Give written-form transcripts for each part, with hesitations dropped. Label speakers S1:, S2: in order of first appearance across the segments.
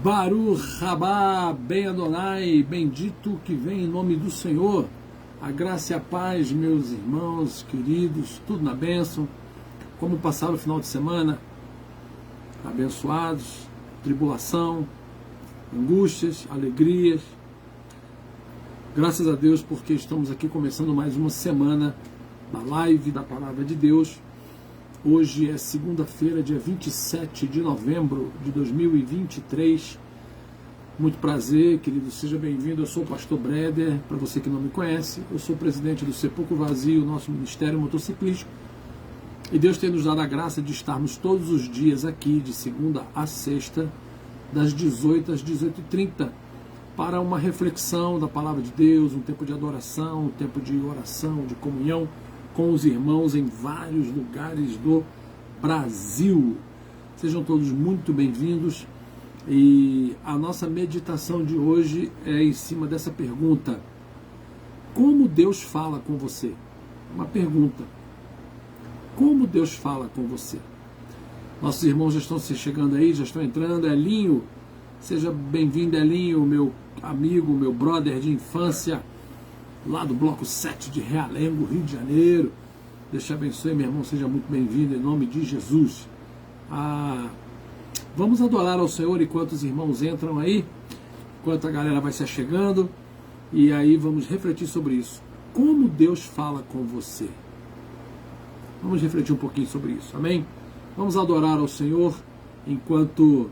S1: Baruch Rabá, Ben Adonai, bendito que vem em nome do Senhor. A graça e a paz, meus irmãos queridos, tudo na bênção. Como passaram o final de semana? Abençoados, tribulação, angústias, alegrias. Graças a Deus, porque estamos aqui começando mais uma semana da live da Palavra de Deus. Hoje é segunda-feira, dia 27 de novembro de 2023. Muito prazer, querido, seja bem-vindo. Eu sou o pastor Breder, para você que não me conhece. Eu sou presidente do Sepulcro Vazio, nosso ministério motociclístico. E Deus tem nos dado a graça de estarmos todos os dias aqui, de segunda a sexta, das 18 às 18h30, para uma reflexão da Palavra de Deus, um tempo de adoração, um tempo de oração, de comunhão com os irmãos em vários lugares do Brasil. Sejam todos muito bem-vindos. E a nossa meditação de hoje é em cima dessa pergunta: como Deus fala com você? Uma pergunta. Como Deus fala com você? Nossos irmãos já estão se chegando aí, já estão entrando. Elinho, seja bem-vindo, Elinho, meu amigo, meu brother de infância, lá do bloco 7 de Realengo, Rio de Janeiro. Deus te abençoe, meu irmão, seja muito bem-vindo em nome de Jesus. Vamos adorar ao Senhor enquanto os irmãos entram aí, enquanto a galera vai se achegando, e aí vamos refletir sobre isso. Como Deus fala com você? Vamos refletir um pouquinho sobre isso, amém? Vamos adorar ao Senhor enquanto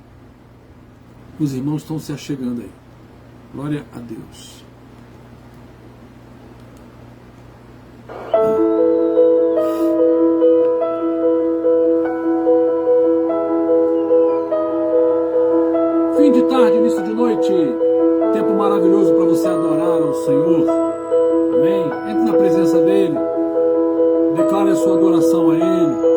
S1: os irmãos estão se achegando aí. Glória a Deus. Fim de tarde, início de noite, tempo maravilhoso para você adorar ao Senhor, amém? Entre na presença dEle, declare a sua adoração a Ele.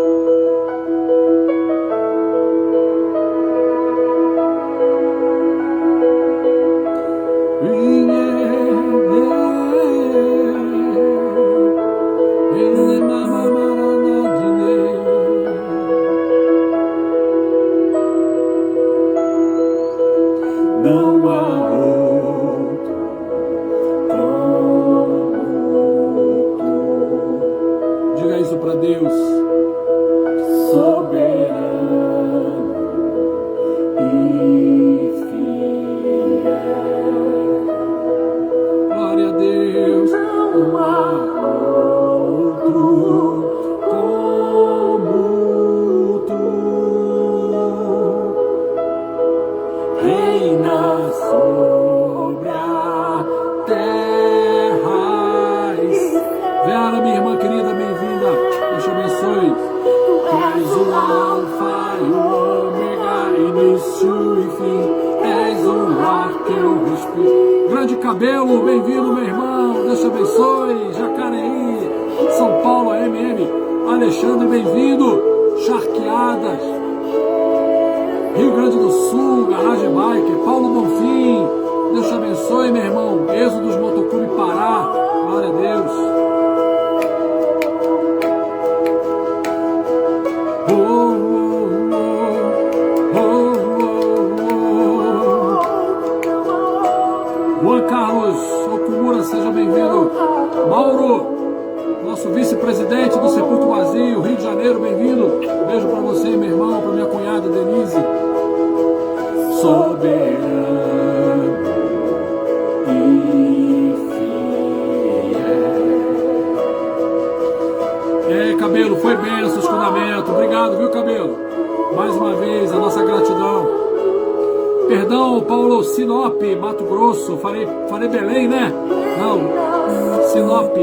S1: Sinop, Mato Grosso, falei Belém, né? Não, Sinop,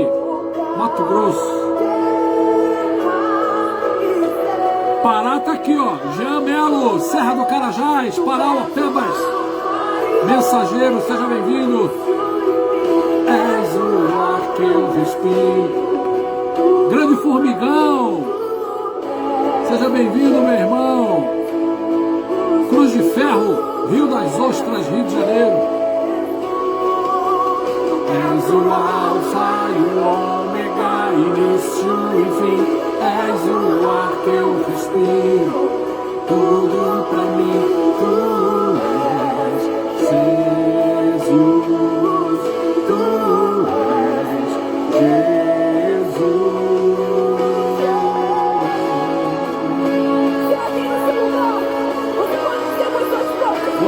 S1: Mato Grosso. Pará tá aqui, ó, Jean Melo, Serra do Carajás, Parauapebas, mensageiro, seja bem-vindo. És o ar que eu respiro. Grande Formigão, seja bem-vindo, meu irmão. Cruz de Ferro, Rio das Ostras, Rio de Janeiro. És o Alfa e o Ômega, início e fim. És o ar que eu respiro. Tudo pra mim, tu és.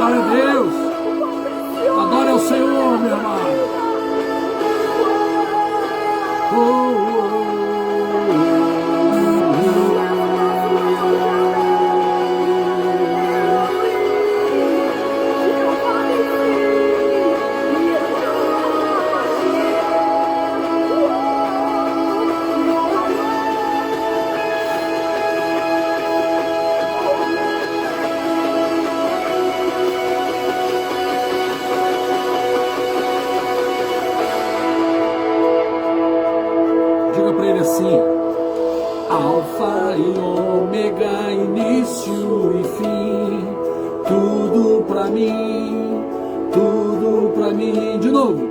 S1: Glória a Deus. Adore ao Senhor, meu irmão. Diga para ele assim: Alfa e Ômega, início e fim, tudo para mim, tudo para mim. De novo,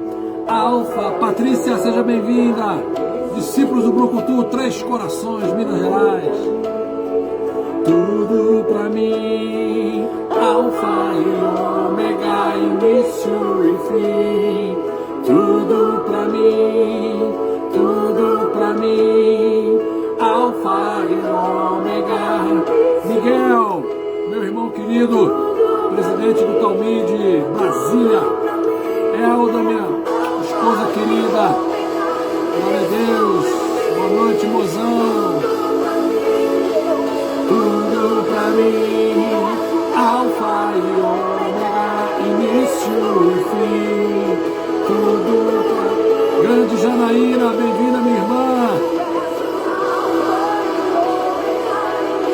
S1: Alfa. Patrícia, seja bem-vinda. Discípulos do Brucutu, Três Corações, Minas Gerais. Tudo para mim, Alfa e Ômega, início e fim, tudo para mim, tudo para mim, Alfa e Ômega. Miguel, meu irmão querido, presidente do Talmide, Brasília. Elda, minha esposa querida. Glória a Deus. Boa noite, mozão. Tudo pra mim, Alfa e Ômega, início e fim, tudo pra... Grande Janaína, bem-vinda, minha irmã.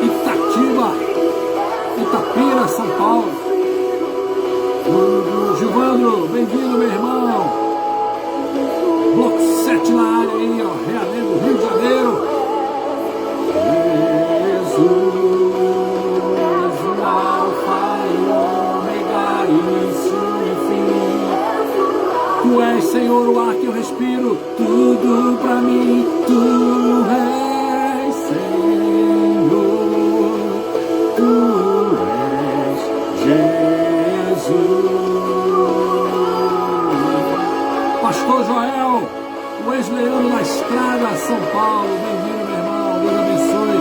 S1: Itatiba, Itapira, São Paulo. Gilvandro, bem-vindo, meu irmão. Bloco 7 na área aí, ó, Realengo, Rio de Janeiro. Jesus, Alfa e Ômega, início e fim. Tu és, Senhor, o ar que eu respiro, tudo pra mim. Tu és, Senhor, tu és Jesus. Pastor Joel, o ex-leão da Estrada, São Paulo, bem-vindo, meu irmão, Deus abençoe.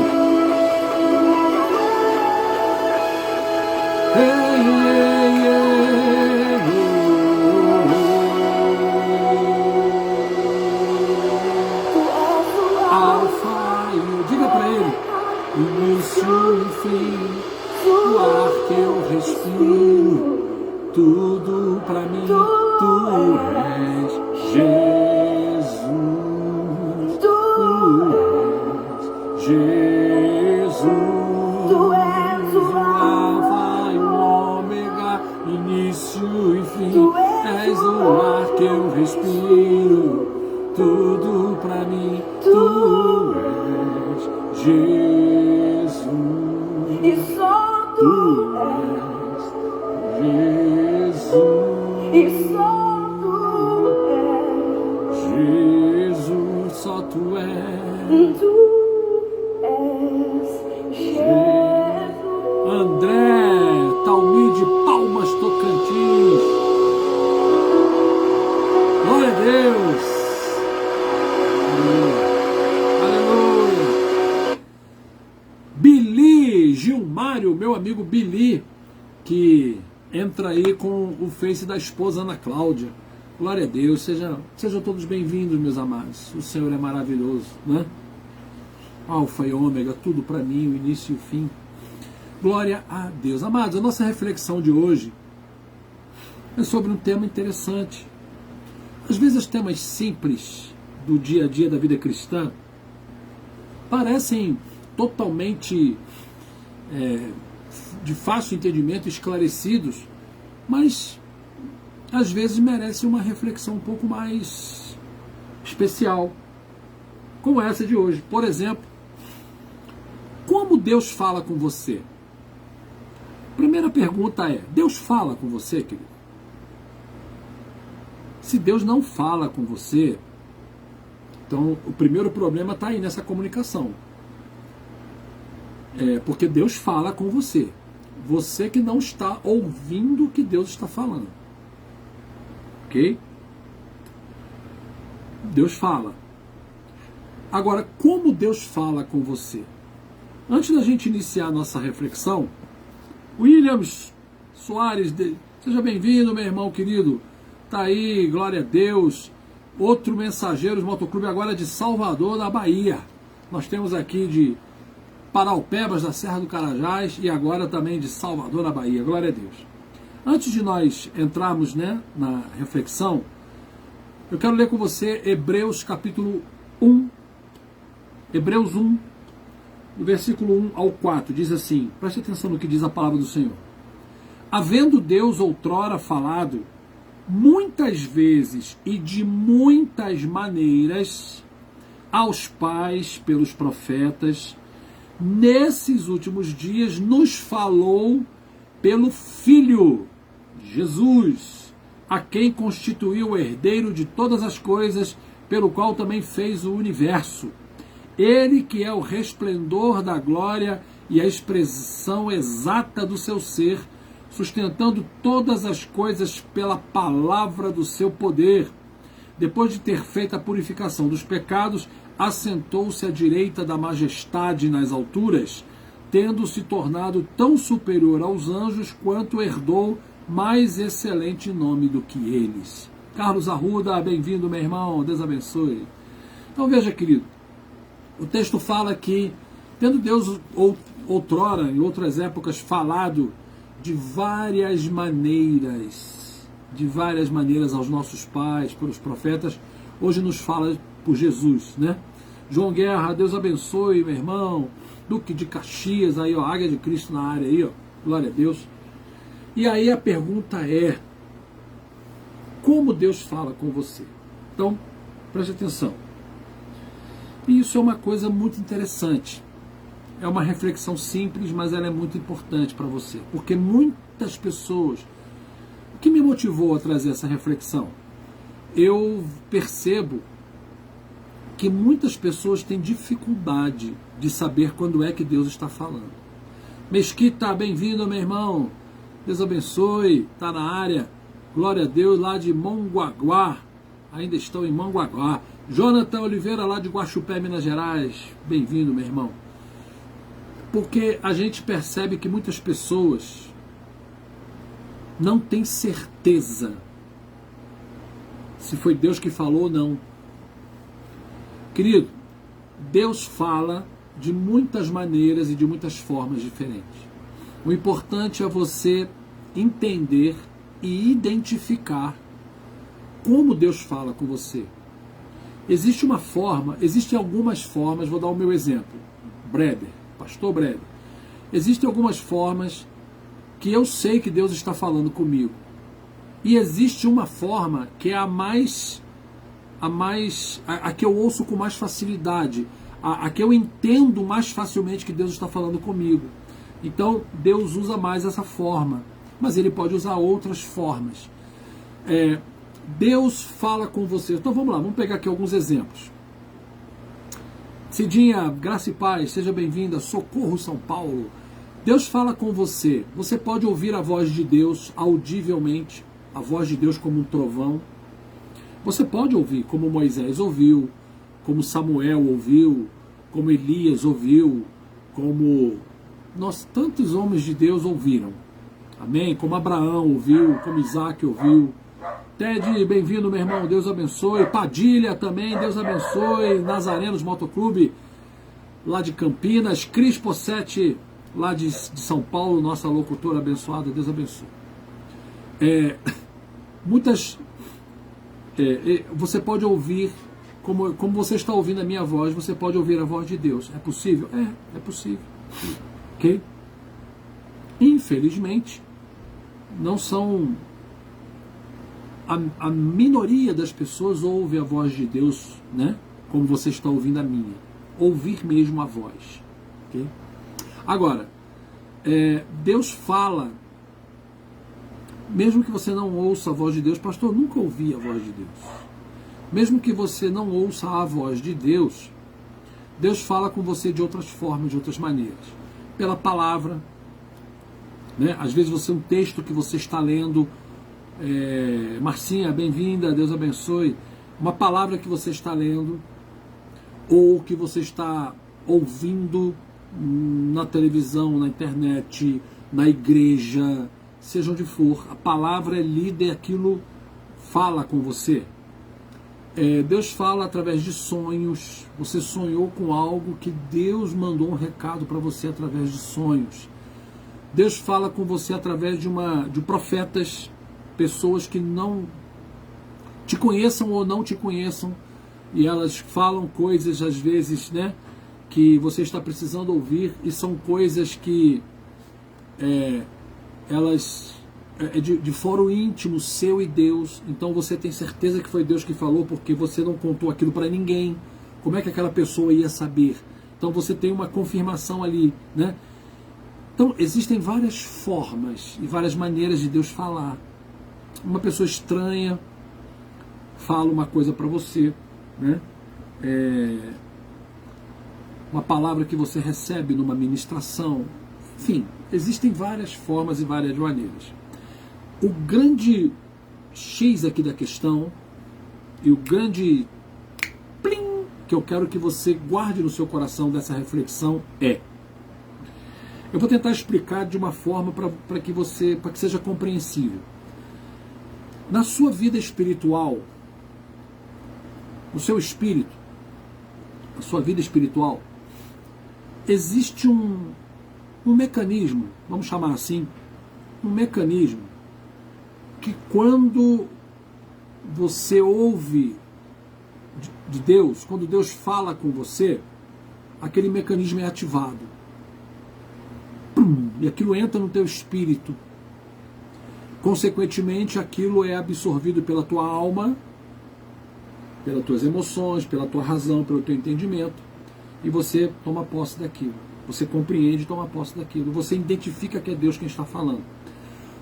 S1: Alfa, diga para ele, início e fim, o ar que eu respiro, tudo para mim, tu és Jesus, tu és Jesus, tu és o Alfa e o Ômega, início e fim, és o ar que eu respiro, tudo pra mim, tu és Jesus,
S2: e só tu
S1: és Jesus,
S2: e só tu
S1: Jesus, só tu és.
S2: Jesus.
S1: André, Talmide, Palmas, Tocantins. Glória a Deus. Aleluia. Billy, Gilmário, meu amigo Billy, que entra aí com o Face da esposa Ana Cláudia. Glória a Deus, sejam todos bem-vindos, meus amados. O Senhor é maravilhoso, né? Alfa e Ômega, tudo para mim, o início e o fim. Glória a Deus. Amados, a nossa reflexão de hoje é sobre um tema interessante. Às vezes os temas simples do dia a dia da vida cristã parecem totalmente de fácil entendimento, esclarecidos, mas às vezes merecem uma reflexão um pouco mais especial, como essa de hoje. Por exemplo, como Deus fala com você? Primeira pergunta é: Deus fala com você, querido? Se Deus não fala com você, então o primeiro problema está aí nessa comunicação. Porque Deus fala com você. Você que não está ouvindo o que Deus está falando. Ok? Deus fala. Agora, como Deus fala com você? Antes da gente iniciar a nossa reflexão, Williams, Soares, seja bem-vindo, meu irmão querido. Tá aí, glória a Deus. Outro Mensageiros Motoclube agora de Salvador, da Bahia. Nós temos aqui de Paraupebas, da Serra do Carajás, e agora também de Salvador, da Bahia. Glória a Deus. Antes de nós entrarmos, na reflexão, eu quero ler com você Hebreus capítulo 1. Hebreus 1, do versículo 1 ao 4, diz assim, preste atenção no que diz a palavra do Senhor. Havendo Deus outrora falado muitas vezes e de muitas maneiras aos pais pelos profetas, nesses últimos dias nos falou pelo Filho, Jesus, a quem constituiu o herdeiro de todas as coisas, pelo qual também fez o universo. Ele que é o resplendor da glória e a expressão exata do seu ser, sustentando todas as coisas pela palavra do seu poder. Depois de ter feito a purificação dos pecados, assentou-se à direita da majestade nas alturas, tendo se tornado tão superior aos anjos quanto herdou mais excelente nome do que eles. Carlos Arruda, bem-vindo, meu irmão, Deus abençoe. Então veja, querido, o texto fala que, tendo Deus outrora, em outras épocas, falado de várias maneiras aos nossos pais, pelos profetas, hoje nos fala por Jesus, né? João Guerra, Deus abençoe, meu irmão. Duque de Caxias, aí, ó, Águia de Cristo na área aí, ó, glória a Deus. E aí a pergunta é, como Deus fala com você? Então, preste atenção. E isso é uma coisa muito interessante. É uma reflexão simples, mas ela é muito importante para você. Porque muitas pessoas... O que me motivou a trazer essa reflexão? Eu percebo que muitas pessoas têm dificuldade de saber quando é que Deus está falando. Mesquita, bem-vindo, meu irmão. Deus abençoe, está na área. Glória a Deus, lá de Mongaguá. Ainda estão em Mongaguá. Jonathan Oliveira, lá de Guaxupé, Minas Gerais. Bem-vindo, meu irmão. Porque a gente percebe que muitas pessoas não têm certeza se foi Deus que falou ou não. Querido, Deus fala de muitas maneiras e de muitas formas diferentes. O importante é você entender e identificar como Deus fala com você. Existem algumas formas, vou dar o meu exemplo. Pastor Breder. Existem algumas formas que eu sei que Deus está falando comigo. E existe uma forma que é a que eu ouço com mais facilidade, a que eu entendo mais facilmente que Deus está falando comigo. Então, Deus usa mais essa forma, mas Ele pode usar outras formas. Deus fala com você. Então vamos lá, vamos pegar aqui alguns exemplos. Cidinha, graça e paz, seja bem-vinda, Socorro, São Paulo. Deus fala com você. Você pode ouvir a voz de Deus audivelmente, a voz de Deus como um trovão. Você pode ouvir como Moisés ouviu, como Samuel ouviu, como Elias ouviu, como tantos homens de Deus ouviram. Amém? Como Abraão ouviu, como Isaac ouviu. Ted, bem-vindo, meu irmão, Deus abençoe. Padilha também, Deus abençoe. Nazarenos Motoclube, lá de Campinas. Cris Possetti, lá de São Paulo, nossa locutora abençoada, Deus abençoe. Você pode ouvir, como você está ouvindo a minha voz, você pode ouvir a voz de Deus. É possível? É possível. Ok? Infelizmente, não são... A minoria das pessoas ouve a voz de Deus, né? Como você está ouvindo a minha. Ouvir mesmo a voz. Okay? Agora, Deus fala, mesmo que você não ouça a voz de Deus, pastor, eu nunca ouvi a voz de Deus. Mesmo que você não ouça a voz de Deus, Deus fala com você de outras formas, de outras maneiras. Pela palavra, né? Às vezes um texto que você está lendo, Marcinha, bem-vinda, Deus abençoe. Uma palavra que você está lendo, ou que você está ouvindo na televisão, na internet, na igreja, seja onde for, a palavra é lida e aquilo fala com você. Deus fala através de sonhos. Você sonhou com algo que Deus mandou um recado para você através de sonhos. Deus fala com você através de profetas, pessoas que não te conheçam ou não te conheçam, e elas falam coisas às vezes, né, que você está precisando ouvir, e são coisas que elas de fórum íntimo seu e Deus. Então você tem certeza que foi Deus que falou, porque você não contou aquilo para ninguém. Como é que aquela pessoa ia saber? Então você tem uma confirmação ali, né? Então existem várias formas e várias maneiras de Deus falar. Uma pessoa estranha fala uma coisa para você, né? Uma palavra que você recebe numa ministração. Enfim, existem várias formas e várias maneiras. O grande X aqui da questão, e o grande plim que eu quero que você guarde no seu coração dessa reflexão eu vou tentar explicar de uma forma para que seja compreensível. Na sua vida espiritual, no seu espírito, na sua vida espiritual, existe um mecanismo, vamos chamar assim, um mecanismo que quando você ouve de Deus, quando Deus fala com você, aquele mecanismo é ativado. E aquilo entra no teu espírito. Consequentemente, aquilo é absorvido pela tua alma, pelas tuas emoções, pela tua razão, pelo teu entendimento, e você toma posse daquilo. Você compreende e toma posse daquilo. Você identifica que é Deus quem está falando.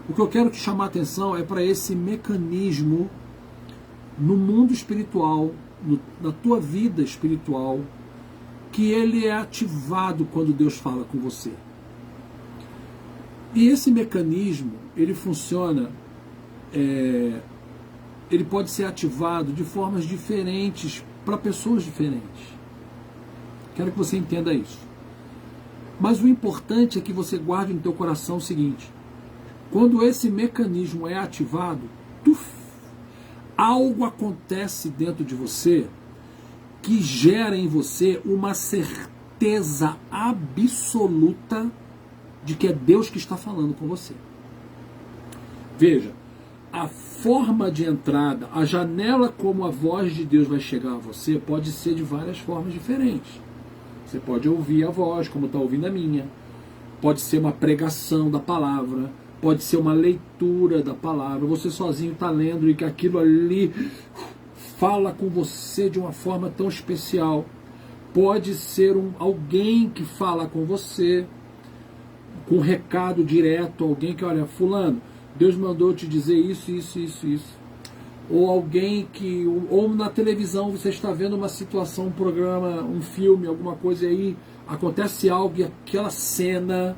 S1: O que eu quero te chamar a atenção é para esse mecanismo no mundo espiritual, na tua vida espiritual, que ele é ativado quando Deus fala com você. E esse mecanismo, ele funciona, ele pode ser ativado de formas diferentes para pessoas diferentes. Quero que você entenda isso. Mas o importante é que você guarde no teu coração o seguinte: quando esse mecanismo é ativado, algo acontece dentro de você que gera em você uma certeza absoluta de que é Deus que está falando com você. Veja, a forma de entrada, a janela como a voz de Deus vai chegar a você pode ser de várias formas diferentes. Você pode ouvir a voz, como está ouvindo a minha. Pode ser uma pregação da palavra. Pode ser uma leitura da palavra. Você sozinho está lendo e que aquilo ali fala com você de uma forma tão especial. Pode ser alguém que fala com você com um recado direto. Alguém que, olha, fulano, Deus mandou te dizer isso, isso, isso, isso. Ou alguém que, ou na televisão você está vendo uma situação, um programa, um filme, alguma coisa, e aí acontece algo e aquela cena,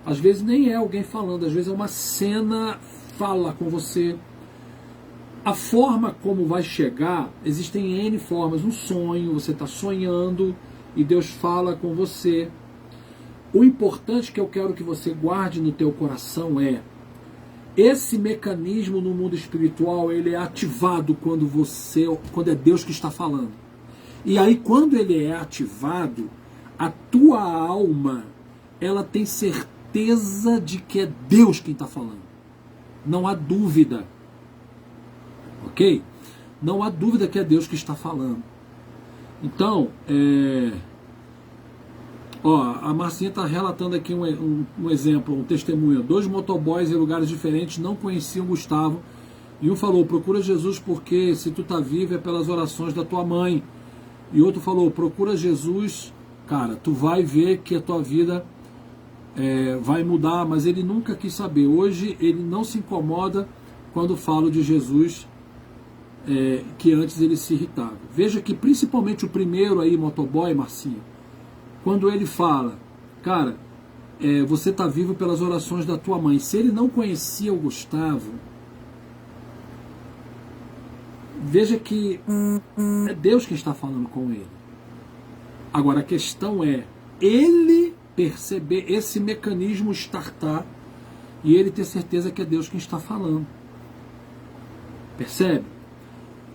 S1: às vezes nem é alguém falando, às vezes é uma cena, fala com você. A forma como vai chegar, existem N formas. Um sonho, você está sonhando e Deus fala com você. O importante que eu quero que você guarde no teu coração é: esse mecanismo no mundo espiritual, ele é ativado quando é Deus que está falando. E aí, quando ele é ativado, a tua alma, ela tem certeza de que é Deus quem está falando. Não há dúvida. Ok? Não há dúvida que é Deus que está falando. Então, a Marcinha está relatando aqui um exemplo, um testemunho. 2 motoboys em lugares diferentes não conheciam Gustavo. E um falou: procura Jesus porque se tu está vivo é pelas orações da tua mãe. E outro falou: procura Jesus, cara, tu vai ver que a tua vida vai mudar. Mas ele nunca quis saber. Hoje ele não se incomoda quando falo de Jesus, que antes ele se irritava. Veja que principalmente o primeiro aí, motoboy, Marcinha, quando ele fala, cara, você está vivo pelas orações da tua mãe. Se ele não conhecia o Gustavo, veja que é Deus que está falando com ele. Agora a questão é ele perceber esse mecanismo startar e ele ter certeza que é Deus quem está falando. Percebe?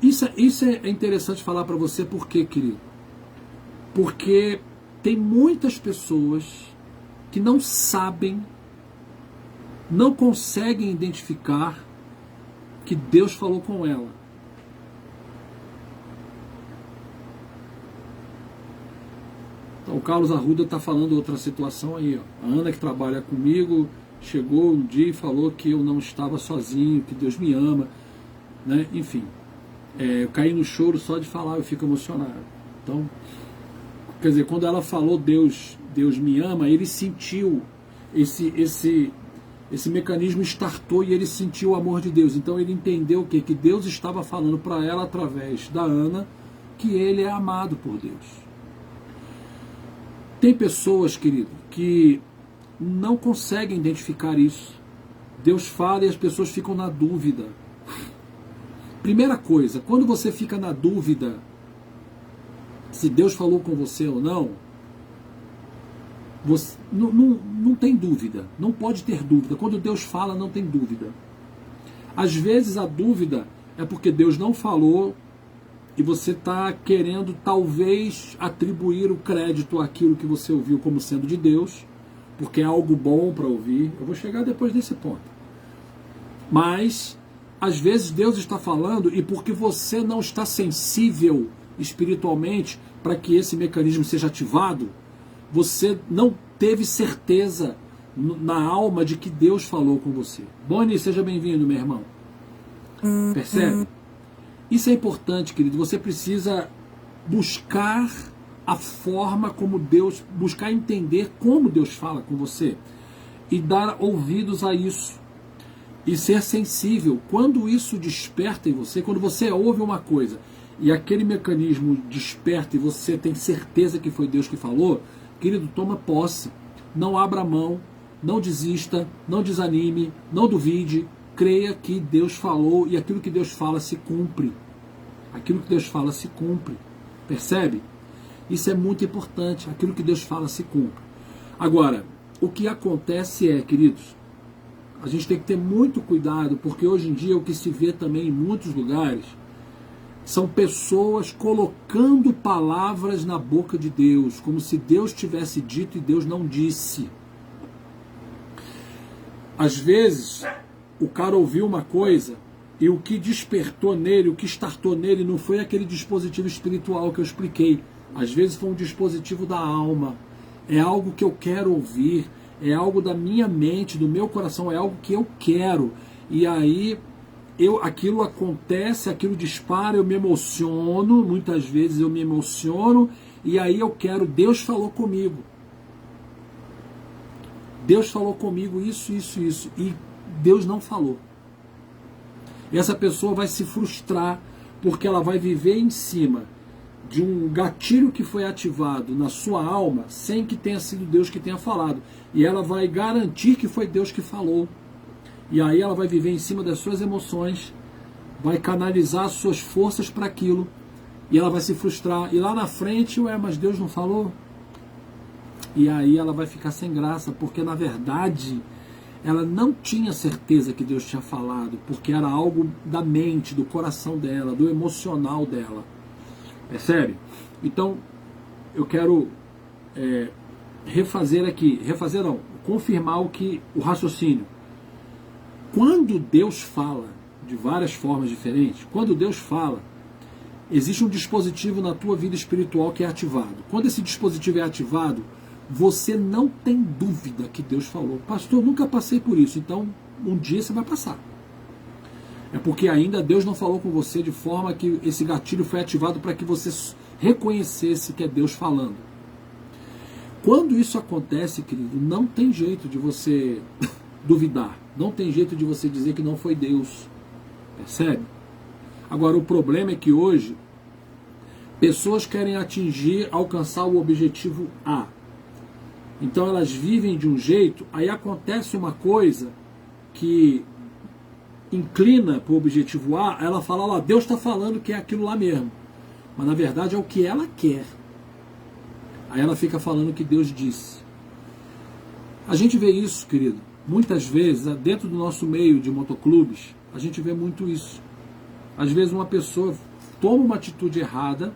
S1: Isso é interessante falar para você, por quê, querido? Porque tem muitas pessoas que não sabem, não conseguem identificar que Deus falou com ela. Então, o Carlos Arruda está falando outra situação aí. Ó. A Ana, que trabalha comigo, chegou um dia e falou que eu não estava sozinho, que Deus me ama, né? Enfim, eu caí no choro só de falar, eu fico emocionado. Então, quer dizer, quando ela falou Deus me ama, ele sentiu esse mecanismo startou e ele sentiu o amor de Deus. Então ele entendeu o quê? Que Deus estava falando para ela através da Ana que ele é amado por Deus. Tem pessoas, querido, que não conseguem identificar isso. Deus fala e as pessoas ficam na dúvida. Primeira coisa, quando você fica na dúvida se Deus falou com você ou não, você não tem dúvida, não pode ter dúvida. Quando Deus fala, não tem dúvida. Às vezes a dúvida é porque Deus não falou e você está querendo talvez atribuir o crédito àquilo que você ouviu como sendo de Deus, porque é algo bom para ouvir. Eu vou chegar depois desse ponto. Mas às vezes Deus está falando e porque você não está sensível espiritualmente para que esse mecanismo seja ativado, você não teve certeza na alma de que Deus falou com você. Boni, seja bem-vindo, meu irmão. Percebe? Isso é importante, querido. Você precisa buscar a forma como Deus, buscar entender como Deus fala com você e dar ouvidos a isso. E ser sensível. Quando isso desperta em você, quando você ouve uma coisa e aquele mecanismo desperta e você tem certeza que foi Deus que falou, querido, toma posse. Não abra mão, não desista, não desanime, não duvide. Creia que Deus falou e aquilo que Deus fala se cumpre. Aquilo que Deus fala se cumpre. Percebe? Isso é muito importante. Aquilo que Deus fala se cumpre. Agora, o que acontece é, queridos, a gente tem que ter muito cuidado, porque hoje em dia o que se vê também em muitos lugares são pessoas colocando palavras na boca de Deus, como se Deus tivesse dito e Deus não disse. Às vezes, o cara ouviu uma coisa e o que despertou nele, o que startou nele não foi aquele dispositivo espiritual que eu expliquei. Às vezes foi um dispositivo da alma. É algo que eu quero ouvir, é algo da minha mente, do meu coração, é algo que eu quero. E aí aquilo acontece, aquilo dispara, eu me emociono, muitas vezes eu me emociono, e aí eu quero, Deus falou comigo. Deus falou comigo isso, e Deus não falou. E essa pessoa vai se frustrar, porque ela vai viver em cima de um gatilho que foi ativado na sua alma, sem que tenha sido Deus que tenha falado. E ela vai garantir que foi Deus que falou. E aí ela vai viver em cima das suas emoções, vai canalizar as suas forças para aquilo, e ela vai se frustrar. E lá na frente, mas Deus não falou? E aí ela vai ficar sem graça, porque na verdade ela não tinha certeza que Deus tinha falado, porque era algo da mente, do coração dela, do emocional dela. Percebe? Então, eu quero confirmar o raciocínio. Quando Deus fala de várias formas diferentes, quando Deus fala, existe um dispositivo na tua vida espiritual que é ativado. Quando esse dispositivo é ativado, você não tem dúvida que Deus falou. Pastor, eu nunca passei por isso. Então, um dia você vai passar. É porque ainda Deus não falou com você de forma que esse gatilho foi ativado para que você reconhecesse que é Deus falando. Quando isso acontece, querido, não tem jeito de você duvidar. Não tem jeito de você dizer que não foi Deus. Percebe? Agora, o problema é que hoje pessoas querem alcançar o objetivo A. Então elas vivem de um jeito, aí acontece uma coisa que inclina para o objetivo A, ela fala, lá, Deus está falando que é aquilo lá mesmo. Mas na verdade é o que ela quer. Aí ela fica falando o que Deus disse. A gente vê isso, querido, muitas vezes, dentro do nosso meio de motoclubes, a gente vê muito isso. Às vezes uma pessoa toma uma atitude errada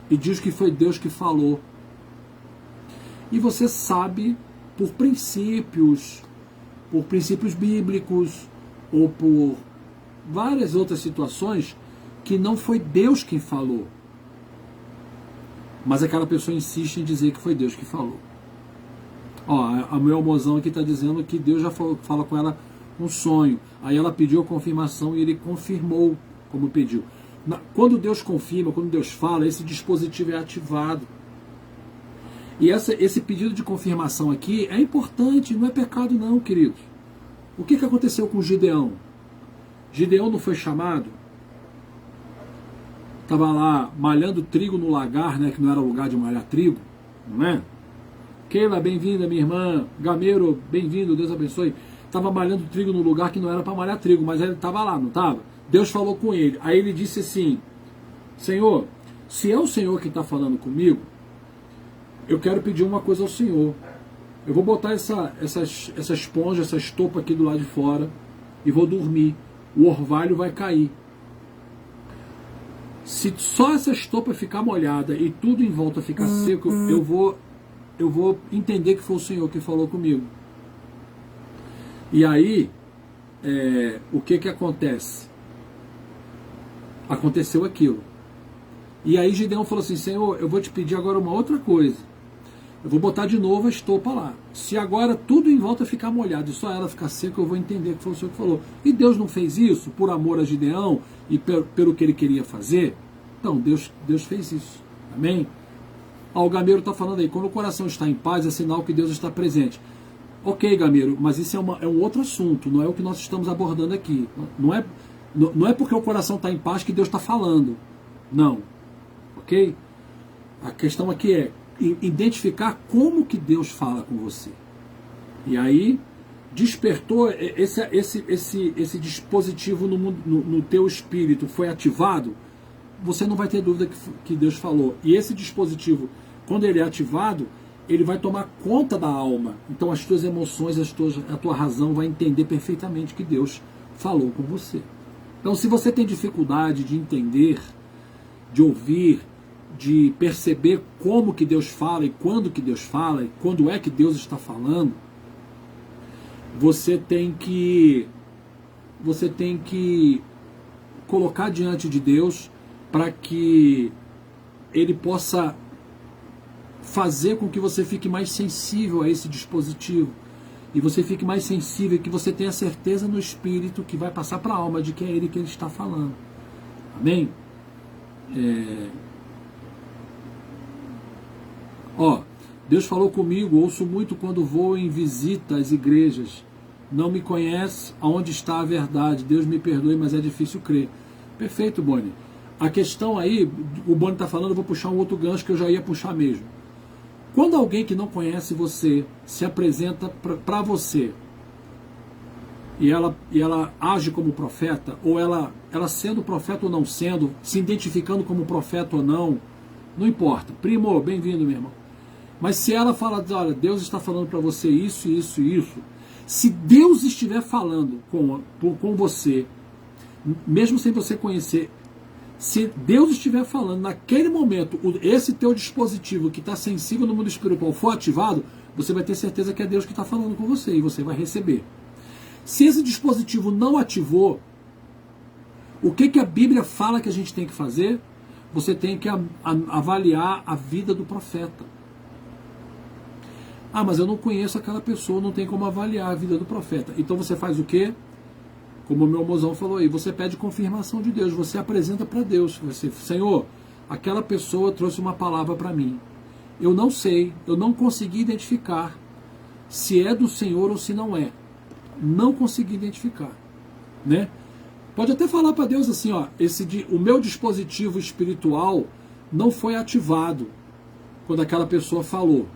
S1: e diz que foi Deus que falou. E você sabe, por princípios bíblicos ou por várias outras situações, que não foi Deus quem falou. Mas aquela pessoa insiste em dizer que foi Deus que falou. Ó, a meu mozão aqui está dizendo que Deus já fala com ela um sonho. Aí ela pediu a confirmação e ele confirmou como pediu. Quando Deus confirma, quando Deus fala, esse dispositivo é ativado. E esse pedido de confirmação aqui é importante, não é pecado não, queridos. O que aconteceu com Gideão? Gideão não foi chamado? Estava lá malhando trigo no lagar, né, que não era lugar de malhar trigo, não é? Keila, bem-vinda, minha irmã. Gameiro, bem-vindo, Deus abençoe. Estava malhando trigo no lugar que não era para malhar trigo, mas ele estava lá, não estava? Deus falou com ele. Aí ele disse assim: Senhor, se é o Senhor que está falando comigo, eu quero pedir uma coisa ao Senhor. Eu vou botar essa esponja, essa estopa aqui do lado de fora e vou dormir. O orvalho vai cair. Se só essa estopa ficar molhada e tudo em volta ficar seco, eu vou entender que foi o Senhor que falou comigo. E aí, o que acontece? Aconteceu aquilo. E aí Gideão falou assim: Senhor, eu vou te pedir agora uma outra coisa. Eu vou botar de novo a estopa lá. Se agora tudo em volta ficar molhado e só ela ficar seca, eu vou entender que foi o Senhor que falou. E Deus não fez isso por amor a Gideão e pelo que ele queria fazer? Então, Deus fez isso. Amém? O Gameiro está falando aí, quando o coração está em paz, é sinal que Deus está presente. Ok, Gameiro, mas isso é um outro assunto, não é o que nós estamos abordando aqui. Não é porque o coração está em paz que Deus está falando. Não. Ok? A questão aqui é identificar como que Deus fala com você. E aí, despertou esse dispositivo no teu espírito, foi ativado, você não vai ter dúvida que Deus falou. E esse dispositivo, quando ele é ativado, ele vai tomar conta da alma. Então as tuas emoções, a tua razão vai entender perfeitamente que Deus falou com você. Então, se você tem dificuldade de entender, de ouvir, de perceber como que Deus fala e quando que Deus fala e quando é que Deus está falando, você tem que colocar diante de Deus para que Ele possa fazer com que você fique mais sensível a esse dispositivo e você fique mais sensível, que você tenha certeza no espírito que vai passar para a alma de que é Ele que Ele está falando. Amém? Deus falou comigo, ouço muito quando vou em visita às igrejas. Não me conhece aonde está a verdade. Deus me perdoe, mas é difícil crer. Perfeito, Boni. A questão aí, o Boni está falando, eu vou puxar um outro gancho que eu já ia puxar mesmo. Quando alguém que não conhece você se apresenta para você e ela age como profeta, ou ela sendo profeta ou não sendo, se identificando como profeta ou não importa. Primo, bem-vindo, meu irmão. Mas se ela fala, olha, Deus está falando para você isso, isso e isso, se Deus estiver falando com você, mesmo sem você conhecer, se Deus estiver falando naquele momento, esse teu dispositivo que está sensível no mundo espiritual for ativado, você vai ter certeza que é Deus que está falando com você e você vai receber. Se esse dispositivo não ativou, o que a Bíblia fala que a gente tem que fazer? Você tem que avaliar a vida do profeta. Ah, mas eu não conheço aquela pessoa, não tem como avaliar a vida do profeta. Então você faz o quê? Como o meu mozão falou aí, você pede confirmação de Deus, você apresenta para Deus. Você, Senhor, aquela pessoa trouxe uma palavra para mim. Eu não sei, eu não consegui identificar se é do Senhor ou se não é. Não consegui identificar, né? Pode até falar para Deus assim, ó, o meu dispositivo espiritual não foi ativado quando aquela pessoa falou.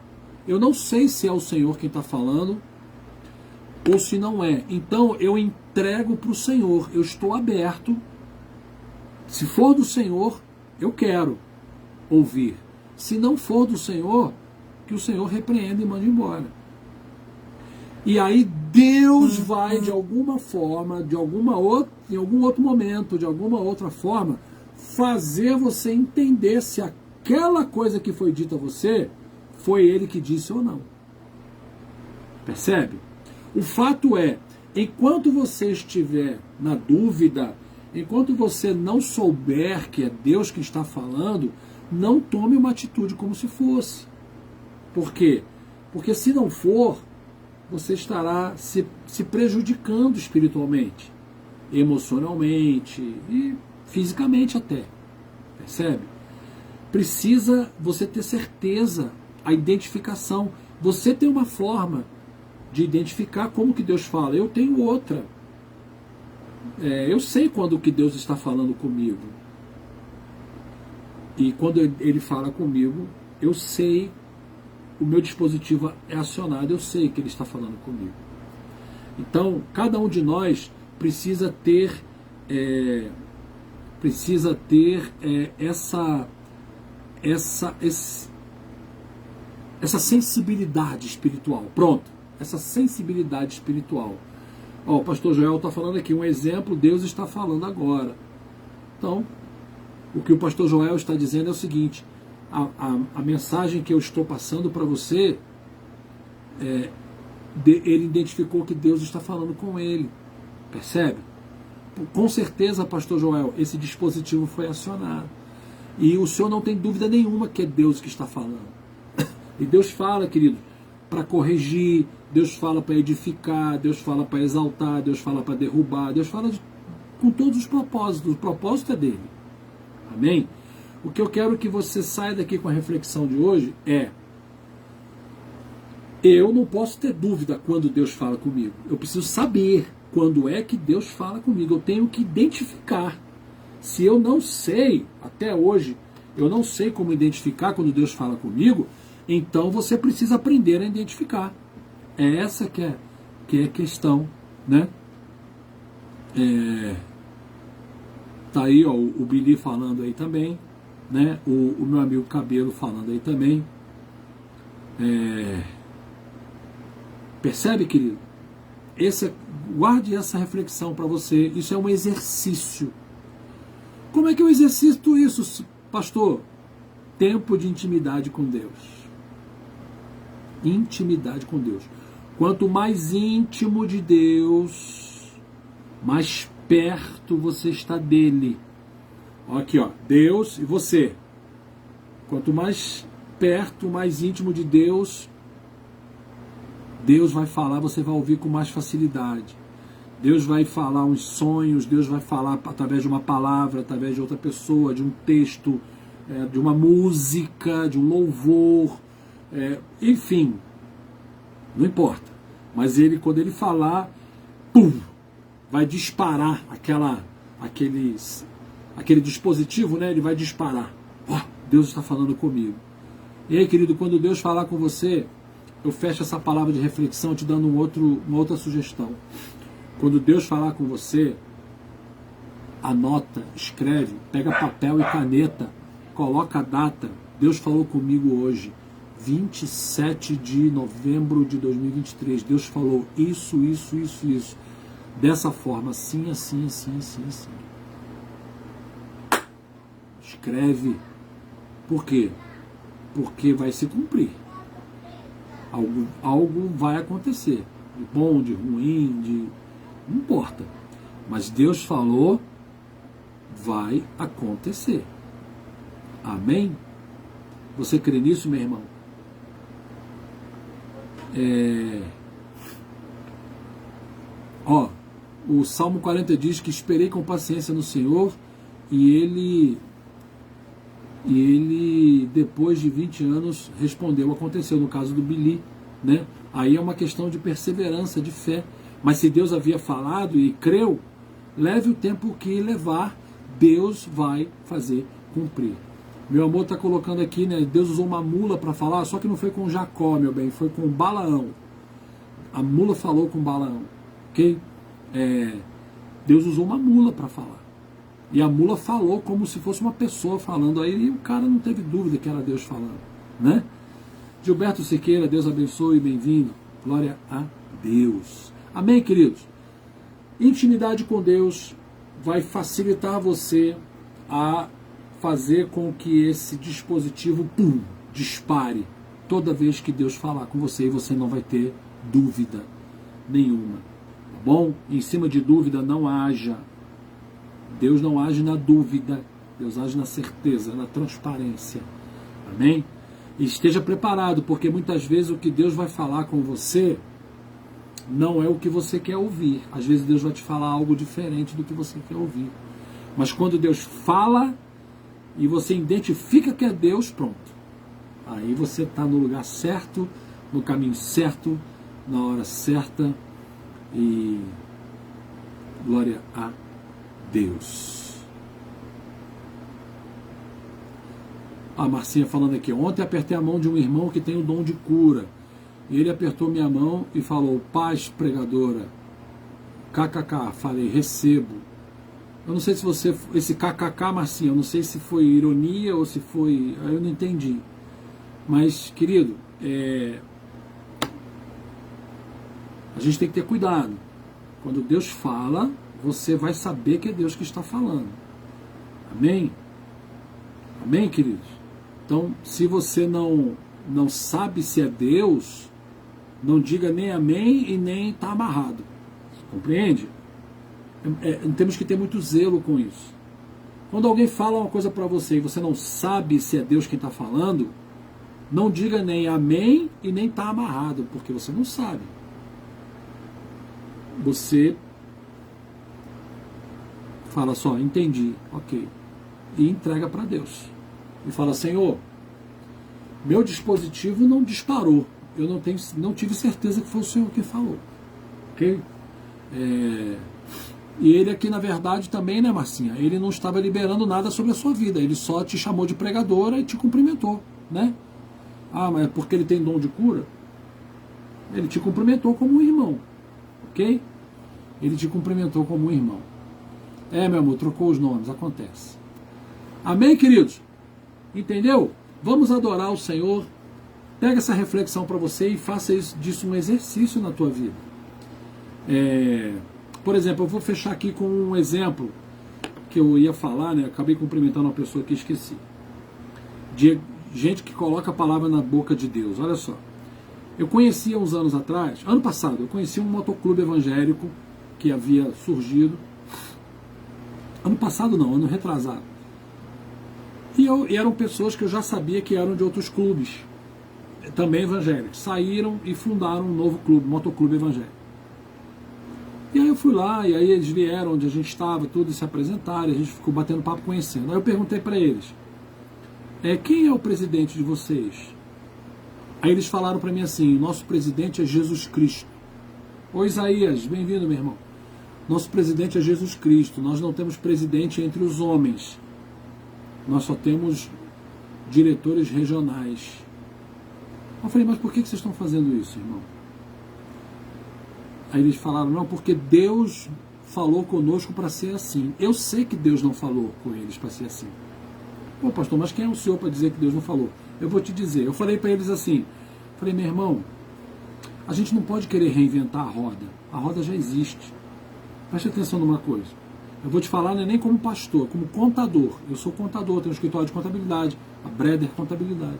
S1: Eu não sei se é o Senhor quem está falando ou se não é. Então eu entrego para o Senhor. Eu estou aberto. Se for do Senhor, eu quero ouvir. Se não for do Senhor, que o Senhor repreenda e mande embora. E aí Deus vai, de alguma forma, em algum outro momento, de alguma outra forma, fazer você entender se aquela coisa que foi dita a você foi Ele que disse ou não. Percebe? O fato é, enquanto você estiver na dúvida, enquanto você não souber que é Deus que está falando, não tome uma atitude como se fosse. Por quê? Porque se não for, você estará se prejudicando espiritualmente, emocionalmente e fisicamente até. Percebe? Precisa você ter certeza, a identificação. Você tem uma forma de identificar como que Deus fala. Eu tenho outra. Eu sei quando que Deus está falando comigo. E quando Ele fala comigo, eu sei, o meu dispositivo é acionado, eu sei que Ele está falando comigo. Então, cada um de nós precisa ter essa sensibilidade espiritual. Pronto, essa sensibilidade espiritual. O pastor Joel está falando aqui, um exemplo, Deus está falando agora. Então, o que o pastor Joel está dizendo é o seguinte, a mensagem que eu estou passando para você, ele identificou que Deus está falando com ele. Percebe? Com certeza, pastor Joel, esse dispositivo foi acionado. E o senhor não tem dúvida nenhuma que é Deus que está falando. E Deus fala, querido, para corrigir, Deus fala para edificar, Deus fala para exaltar, Deus fala para derrubar, Deus fala com todos os propósitos. O propósito é dele. Amém? O que eu quero que você saia daqui com a reflexão de hoje é: eu não posso ter dúvida quando Deus fala comigo. Eu preciso saber quando é que Deus fala comigo. Eu tenho que identificar. Se eu não sei, até hoje, eu não sei como identificar quando Deus fala comigo, então você precisa aprender a identificar. É essa que é a questão, né? Tá aí, ó, o Billy falando aí também, né? O meu amigo Cabelo falando aí também. Percebe, querido? Guarde essa reflexão para você. Isso é um exercício. Como é que eu exercito isso, pastor? Tempo de intimidade com Deus. Intimidade com Deus. Quanto mais íntimo de Deus, mais perto você está dele. Aqui, ó, Deus e você. Quanto mais perto, mais íntimo de Deus, Deus vai falar, você vai ouvir com mais facilidade. Deus vai falar uns sonhos, Deus vai falar através de uma palavra, através de outra pessoa, de um texto, de uma música, de um louvor, enfim, não importa. Mas ele, quando ele falar, pum, vai disparar aquele dispositivo, né? Ele vai disparar. Deus está falando comigo. E aí, querido, quando Deus falar com você, eu fecho essa palavra de reflexão te dando uma outra sugestão. Quando Deus falar com você, anota, escreve, pega papel e caneta, coloca a data. Deus falou comigo hoje, 27 de novembro de 2023. Deus falou isso. Dessa forma, assim. Escreve. Por quê? Porque vai se cumprir. Algo vai acontecer. De bom, de ruim, não importa. Mas Deus falou, vai acontecer. Amém? Você crê nisso, meu irmão? O Salmo 40 diz que esperei com paciência no Senhor e ele depois de 20 anos respondeu, aconteceu no caso do Billy, né? Aí é uma questão de perseverança, de fé. Mas se Deus havia falado e creu, leve o tempo que levar, Deus vai fazer cumprir. Meu amor está colocando aqui, né? Deus usou uma mula para falar, só que não foi com Jacó, meu bem, foi com Balaão. A mula falou com Balaão, ok? Deus usou uma mula para falar. E a mula falou como se fosse uma pessoa falando aí, e o cara não teve dúvida que era Deus falando, né? Gilberto Siqueira, Deus abençoe, bem-vindo. Glória a Deus. Amém, queridos? Intimidade com Deus vai facilitar você a fazer com que esse dispositivo, dispare toda vez que Deus falar com você e você não vai ter dúvida nenhuma. Tá bom? Em cima de dúvida não haja. Deus não age na dúvida, Deus age na certeza, na transparência. Amém? E esteja preparado, porque muitas vezes o que Deus vai falar com você não é o que você quer ouvir. Às vezes Deus vai te falar algo diferente do que você quer ouvir. Mas quando Deus fala e você identifica que é Deus, pronto. Aí você está no lugar certo, no caminho certo, na hora certa. E glória a Deus. A Marcinha falando aqui. Ontem apertei a mão de um irmão que tem o dom de cura. E ele apertou minha mão e falou: paz, pregadora. KKK. Falei: recebo. Eu não sei se você... Esse KKK, Marcinha, eu não sei se foi ironia ou se foi... Eu não entendi. Mas, querido, a gente tem que ter cuidado. Quando Deus fala, você vai saber que é Deus que está falando. Amém? Amém, queridos? Então, se você não sabe se é Deus, não diga nem amém e nem está amarrado. Compreende? Temos que ter muito zelo com isso. Quando alguém fala uma coisa para você e você não sabe se é Deus quem está falando, não diga nem amém e nem está amarrado, porque você não sabe. Você fala só, entendi, ok. E entrega para Deus. E fala: Senhor, meu dispositivo não disparou. Eu não tive certeza que foi o Senhor que falou. Ok? E ele aqui, na verdade, também, né, Marcinha? Ele não estava liberando nada sobre a sua vida. Ele só te chamou de pregadora e te cumprimentou, né? Ah, mas é porque ele tem dom de cura? Ele te cumprimentou como um irmão. Ok? Ele te cumprimentou como um irmão. Meu amor, trocou os nomes, acontece. Amém, queridos? Entendeu? Vamos adorar o Senhor. Pega essa reflexão para você e faça disso um exercício na tua vida. Por exemplo, eu vou fechar aqui com um exemplo que eu ia falar, né? Acabei cumprimentando uma pessoa que esqueci. De gente que coloca a palavra na boca de Deus. Olha só. Eu conhecia uns anos atrás, ano passado, eu conheci um motoclube evangélico que havia surgido. Ano passado não, ano retrasado. E eram pessoas que eu já sabia que eram de outros clubes, também evangélicos. Saíram e fundaram um novo clube, motoclube evangélico. E aí eu fui lá, e aí eles vieram onde a gente estava, tudo, e se apresentaram, e a gente ficou batendo papo, conhecendo. Aí eu perguntei para eles, quem é o presidente de vocês? Aí eles falaram para mim assim: nosso presidente é Jesus Cristo. Ô Isaías, bem-vindo, meu irmão. Nosso presidente é Jesus Cristo. Nós não temos presidente entre os homens. Nós só temos diretores regionais. Eu falei: mas por que vocês estão fazendo isso, irmão? Aí eles falaram: não, porque Deus falou conosco para ser assim. Eu sei que Deus não falou com eles para ser assim. Pô, pastor, mas quem é o senhor para dizer que Deus não falou? Eu vou te dizer. Eu falei para eles assim, falei: meu irmão, a gente não pode querer reinventar a roda. A roda já existe. Preste atenção numa coisa. Eu vou te falar, não é nem como pastor, como contador. Eu sou contador, tenho um escritório de contabilidade, a Breder Contabilidade.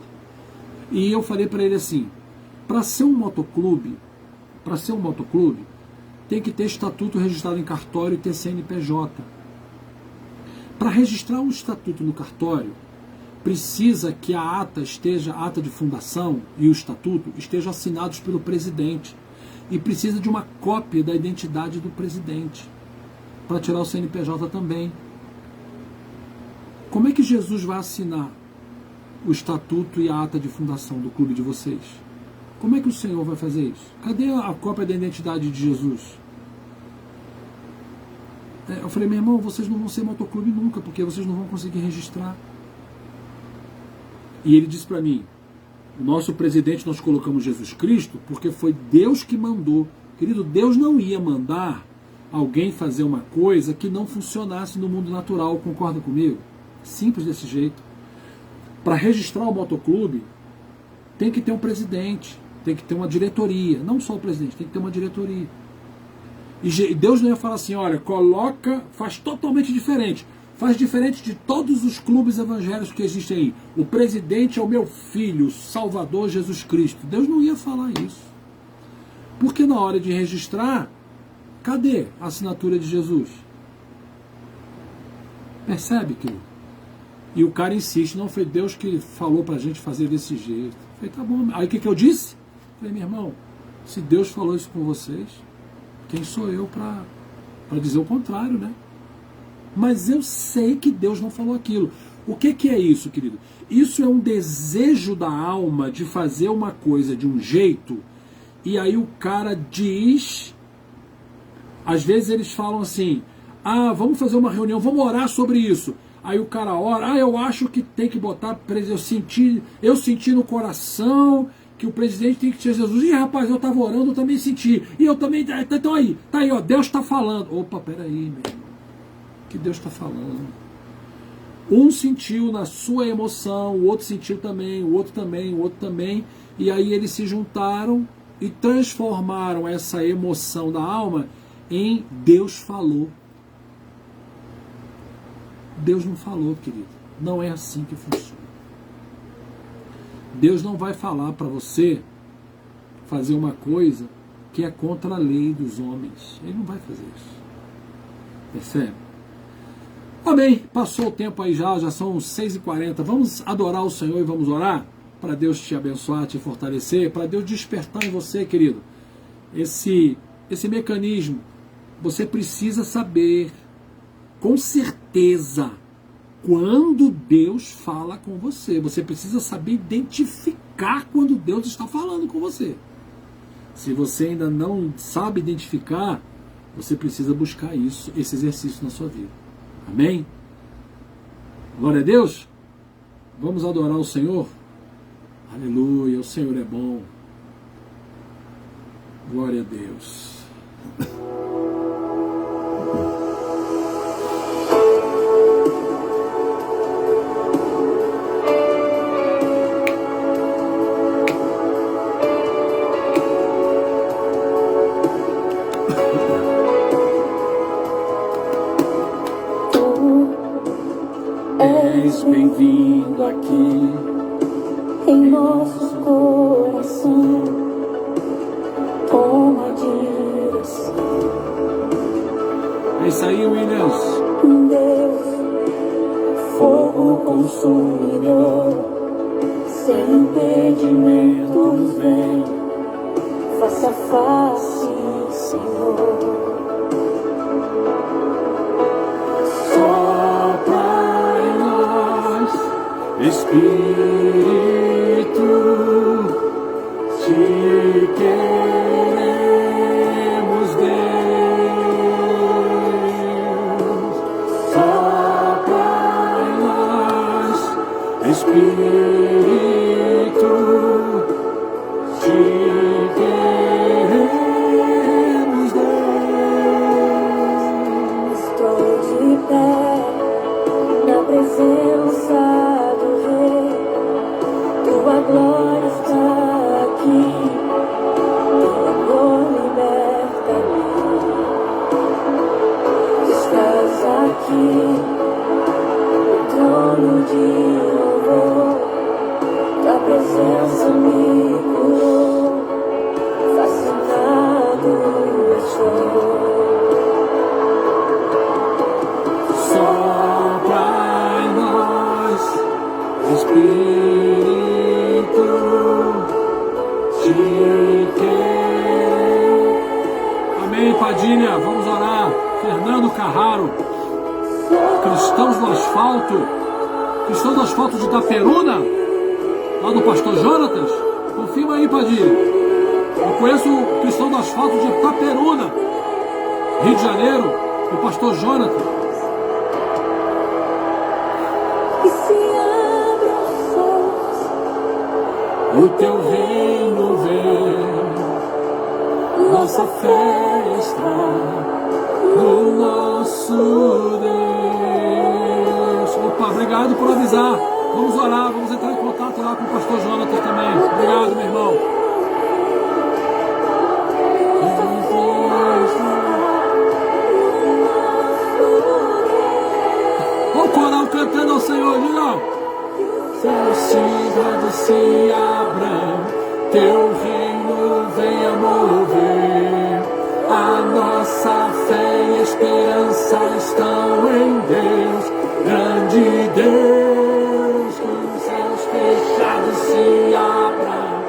S1: E eu falei para ele assim: para ser um motoclube, tem que ter estatuto registrado em cartório e ter CNPJ. Para registrar um estatuto no cartório, precisa que a ata de fundação e o estatuto estejam assinados pelo presidente. E precisa de uma cópia da identidade do presidente, para tirar o CNPJ também. Como é que Jesus vai assinar o estatuto e a ata de fundação do clube de vocês? Como é que o Senhor vai fazer isso? Cadê a cópia da identidade de Jesus? Eu falei: meu irmão, vocês não vão ser motoclube nunca, porque vocês não vão conseguir registrar. E ele disse para mim: o nosso presidente nós colocamos Jesus Cristo porque foi Deus que mandou. Querido, Deus não ia mandar alguém fazer uma coisa que não funcionasse no mundo natural, concorda comigo? Simples desse jeito. Para registrar o motoclube, tem que ter um presidente, tem que ter uma diretoria, não só o presidente, tem que ter uma diretoria. E Deus não ia falar assim, olha, faz totalmente diferente. Faz diferente de todos os clubes evangélicos que existem aí. O presidente é o meu filho, o Salvador Jesus Cristo. Deus não ia falar isso. Porque na hora de registrar, cadê a assinatura de Jesus? Percebe, querido? E o cara insiste, não foi Deus que falou pra gente fazer desse jeito. Eu falei, tá bom. Aí o que eu disse? Eu falei, meu irmão, se Deus falou isso com vocês, quem sou eu para dizer o contrário, né? Mas eu sei que Deus não falou aquilo. O que é isso, querido? Isso é um desejo da alma de fazer uma coisa de um jeito, e aí o cara diz, às vezes eles falam assim, vamos fazer uma reunião, vamos orar sobre isso. Aí o cara ora, eu acho que tem que botar, eu senti no coração que o presidente tem que ser Jesus. E rapaz, eu estava orando, eu também senti. E eu também, então tá aí, ó, Deus está falando. Opa, peraí, meu irmão. Que Deus está falando. Um sentiu na sua emoção, o outro sentiu também, o outro também, o outro também, e aí eles se juntaram e transformaram essa emoção da alma em Deus falou. Deus não falou, querido. Não é assim que funciona. Deus não vai falar para você fazer uma coisa que é contra a lei dos homens. Ele não vai fazer isso. Percebe? Amém, passou o tempo aí já são 6h40, vamos adorar o Senhor e vamos orar para Deus te abençoar, te fortalecer, para Deus despertar em você, querido, esse mecanismo. Você precisa saber, com certeza, quando Deus fala com você. Você precisa saber identificar quando Deus está falando com você. Se você ainda não sabe identificar, você precisa buscar esse exercício na sua vida. Amém? Glória a Deus. Vamos adorar o Senhor. Aleluia, o Senhor é bom. Glória a Deus.
S2: Bem-vindo aqui em nosso coração, toma a direção.
S1: É isso aí, Williams.
S2: Deus, fogo consumidor, sem impedimentos vem, face a face, Senhor.
S1: Espírito, te queremos, Deus, sopra em nós, Espírito, te queremos, Deus.
S2: Estou de pé na presença. Tua glória está aqui, teu amor liberta-me. Estás aqui, no trono de louvor, tua presença me curou, fascinado estou.
S1: Sopra em nós, Espírito, te quer. Amém, Padilha, vamos orar. Fernando Carraro, Cristãos do Asfalto de Itaperuna, lá do pastor Jonatas. Confirma aí, Padilha. Eu conheço o Cristão do Asfalto de Itaperuna, Rio de Janeiro, o pastor Jonatas. O teu reino vem, nossa fé está no nosso Deus. Opa, obrigado por avisar. Vamos orar, vamos entrar em contato lá com o pastor Jonatas também. Obrigado. ao Senhor, diga. Felicidade se abram, teu reino venha mover. A nossa fé e esperança estão em Deus, grande Deus. Que os céus fechados se abram,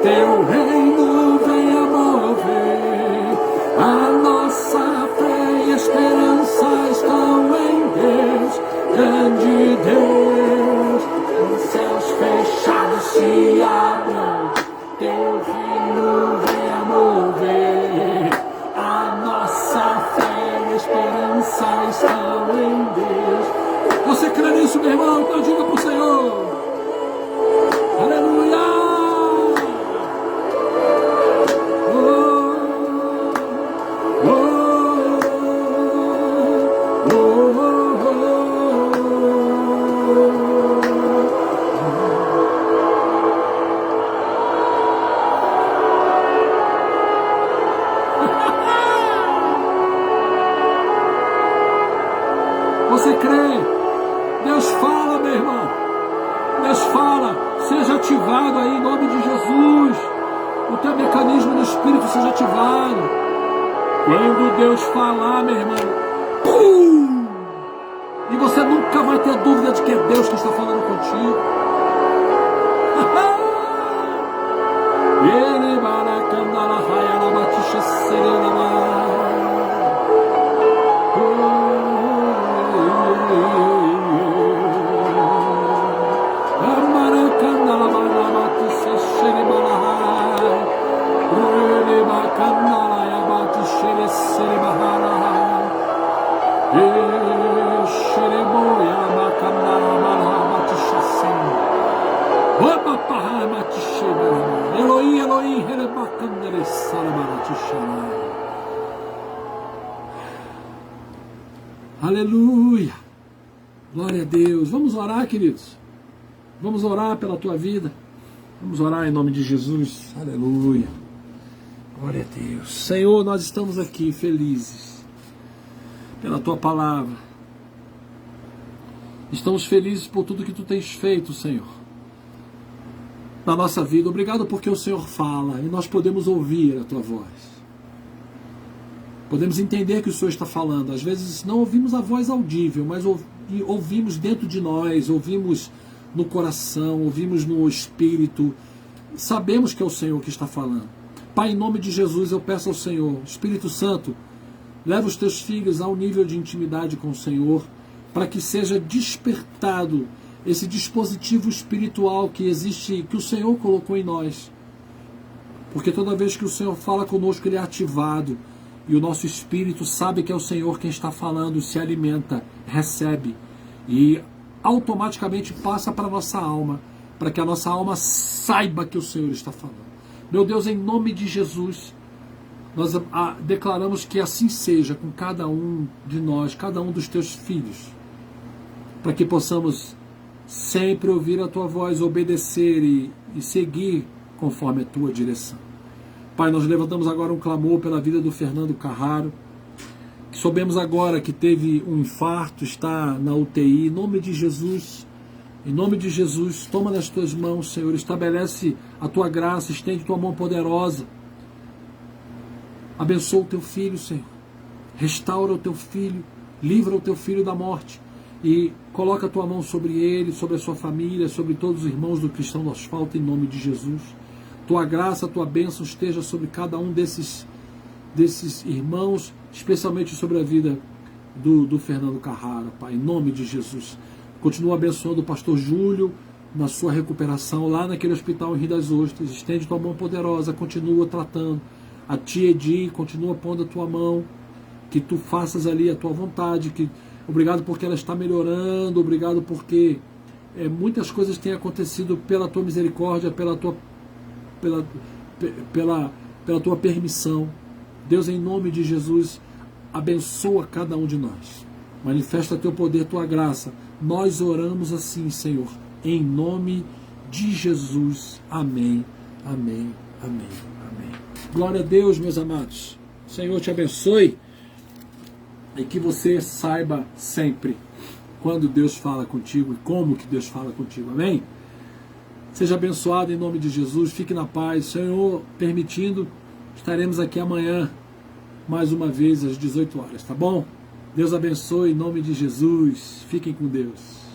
S1: teu reino venha mover. A nossa fé e esperança estão em Deus, grande Deus. Os céus fechados se abram, teu reino venha mover. A nossa fé e esperança estão em Deus. Você crê nisso, meu irmão? Então diga para o Senhor. Aleluia! Você crê? Deus fala, meu irmão. Deus fala. Seja ativado aí em nome de Jesus. O teu mecanismo do Espírito seja ativado. Quando Deus falar, meu irmão, pum! E você nunca vai ter dúvida de que é Deus que está falando contigo. Ele baracandala raiala batisha serena. Elohim, Elohim, aleluia, glória a Deus. Vamos orar, queridos. Vamos orar pela tua vida. Vamos orar em nome de Jesus. Aleluia, glória a Deus. Senhor, nós estamos aqui felizes pela tua palavra. Estamos felizes por tudo que tu tens feito, Senhor, na nossa vida. Obrigado porque o Senhor fala e nós podemos ouvir a tua voz. Podemos entender que o Senhor está falando. Às vezes não ouvimos a voz audível, mas ouvimos dentro de nós, ouvimos no coração, ouvimos no espírito. Sabemos que é o Senhor que está falando. Pai, em nome de Jesus, eu peço ao Senhor, Espírito Santo, leva os teus filhos ao nível de intimidade com o Senhor, para que seja despertado esse dispositivo espiritual que existe, que o Senhor colocou em nós. Porque toda vez que o Senhor fala conosco, ele é ativado. E o nosso espírito sabe que é o Senhor quem está falando, se alimenta, recebe. E automaticamente passa para a nossa alma, para que a nossa alma saiba que o Senhor está falando. Meu Deus, em nome de Jesus, nós declaramos que assim seja com cada um de nós, cada um dos teus filhos, para que possamos sempre ouvir a tua voz, obedecer e seguir conforme a tua direção. Pai, nós levantamos agora um clamor pela vida do Fernando Carraro, que soubemos agora que teve um infarto, está na UTI. Em nome de Jesus, toma nas tuas mãos, Senhor, estabelece a tua graça, estende tua mão poderosa. Abençoa o teu filho, Senhor. Restaura o teu filho, livra o teu filho da morte. E coloca a tua mão sobre ele, sobre a sua família, sobre todos os irmãos do Cristão do Asfalto, em nome de Jesus. Tua graça, tua bênção esteja sobre cada um desses irmãos, especialmente sobre a vida do Fernando Carraro, Pai, em nome de Jesus. Continua abençoando o pastor Júlio na sua recuperação lá naquele hospital em Rio das Ostras. Estende tua mão poderosa, continua tratando. A tia Edi, continua pondo a tua mão, que tu faças ali a tua vontade. Obrigado porque ela está melhorando, obrigado porque muitas coisas têm acontecido pela tua misericórdia, pela tua permissão. Deus, em nome de Jesus, abençoa cada um de nós. Manifesta teu poder, tua graça. Nós oramos assim, Senhor, em nome de Jesus. Amém, amém, amém, amém. Glória a Deus, meus amados. O Senhor te abençoe e que você saiba sempre quando Deus fala contigo e como que Deus fala contigo, amém? Seja abençoado em nome de Jesus, fique na paz, Senhor permitindo, estaremos aqui amanhã, mais uma vez às 18 horas, tá bom? Deus abençoe em nome de Jesus, fiquem com Deus.